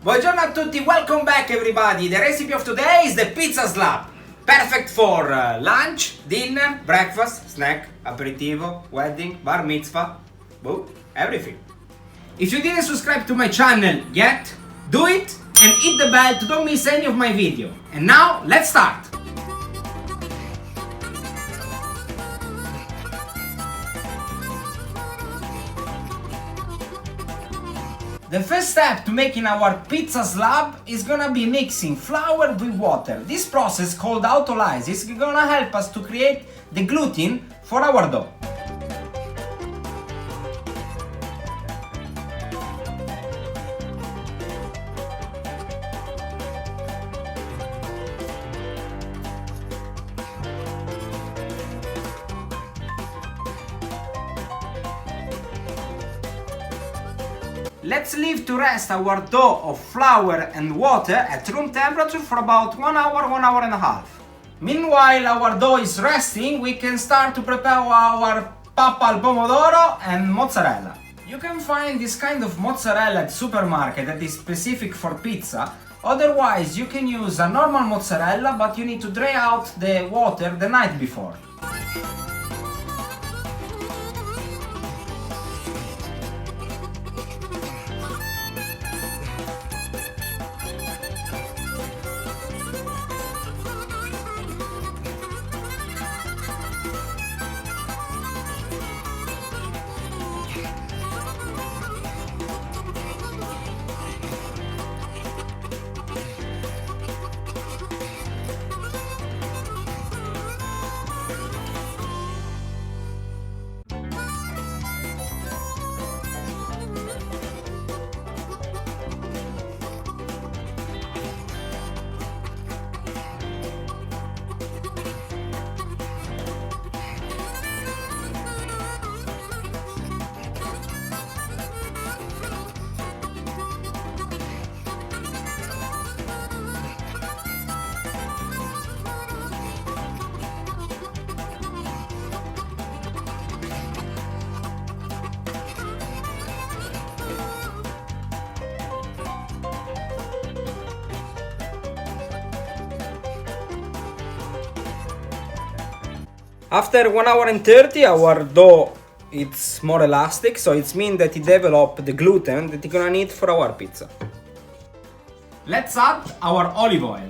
Buongiorno a tutti, welcome back everybody. The recipe of today is the pizza slab. Perfect for lunch, dinner, breakfast, snack, aperitivo, wedding, bar mitzvah, boom, everything. If you didn't subscribe to my channel yet, do it and hit the bell to don't miss any of my video. And now, let's start. The first step to making our pizza slab is gonna be mixing flour with water. This process called autolysis is gonna help us to create the gluten for our dough. Let's leave to rest our dough of flour and water at room temperature for about 1 hour, 1 and a half. Meanwhile our dough is resting, we can start to prepare our papa al pomodoro and mozzarella. You can find this kind of mozzarella at supermarket that is specific for pizza. Otherwise you can use a normal mozzarella, but you need to drain out the water the night before. After 1 hour and 30, our dough it's more elastic, so it means that it developed the gluten that you're gonna need for our pizza. Let's add our olive oil.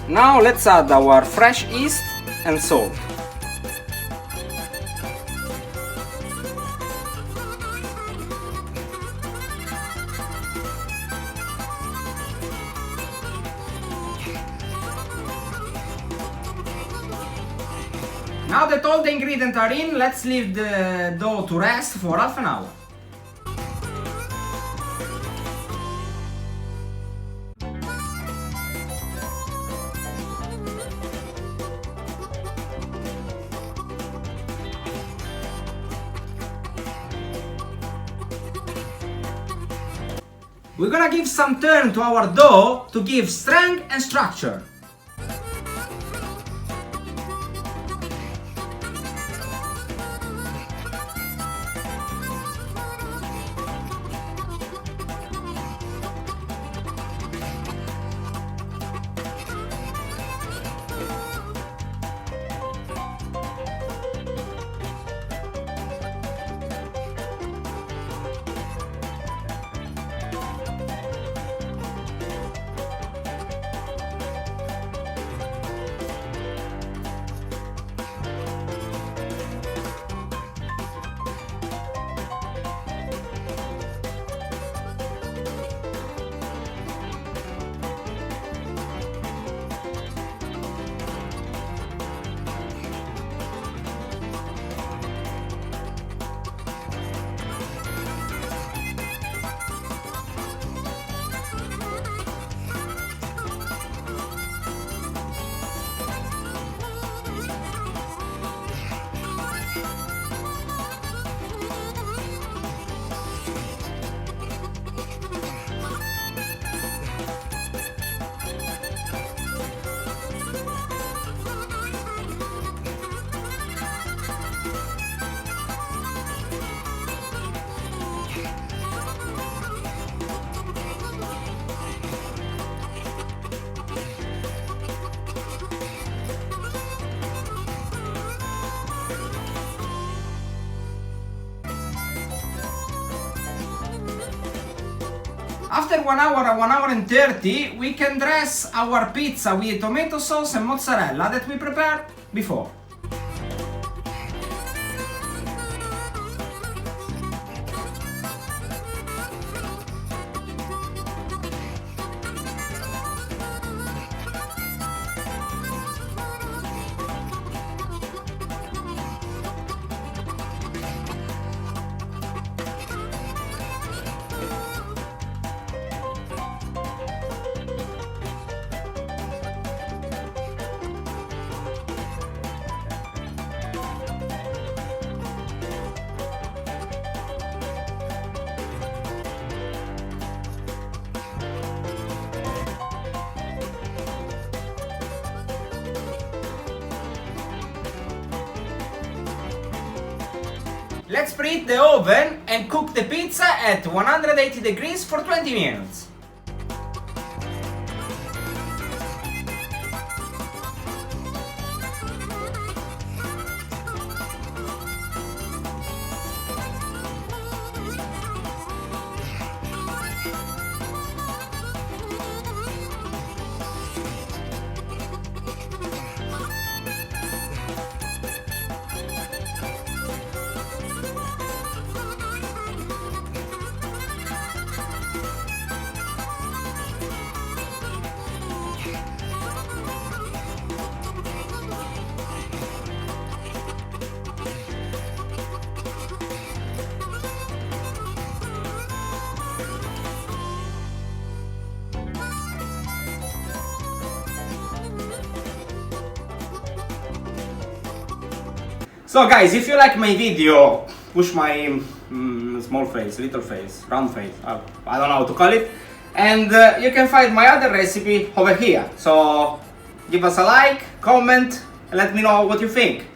Now let's add our fresh yeast and salt. Now that all the ingredients are in, let's leave the dough to rest for half an hour. We're gonna give some turn to our dough to give strength and structure. After 1 hour and 30, we can dress our pizza with tomato sauce and mozzarella that we prepared before. Let's preheat the oven and cook the pizza at 180 degrees for 20 minutes. So guys, if you like my video, push my small face, little face, round face, I don't know how to call it. And you can find my other recipe over here. So give us a like, comment, and let me know what you think.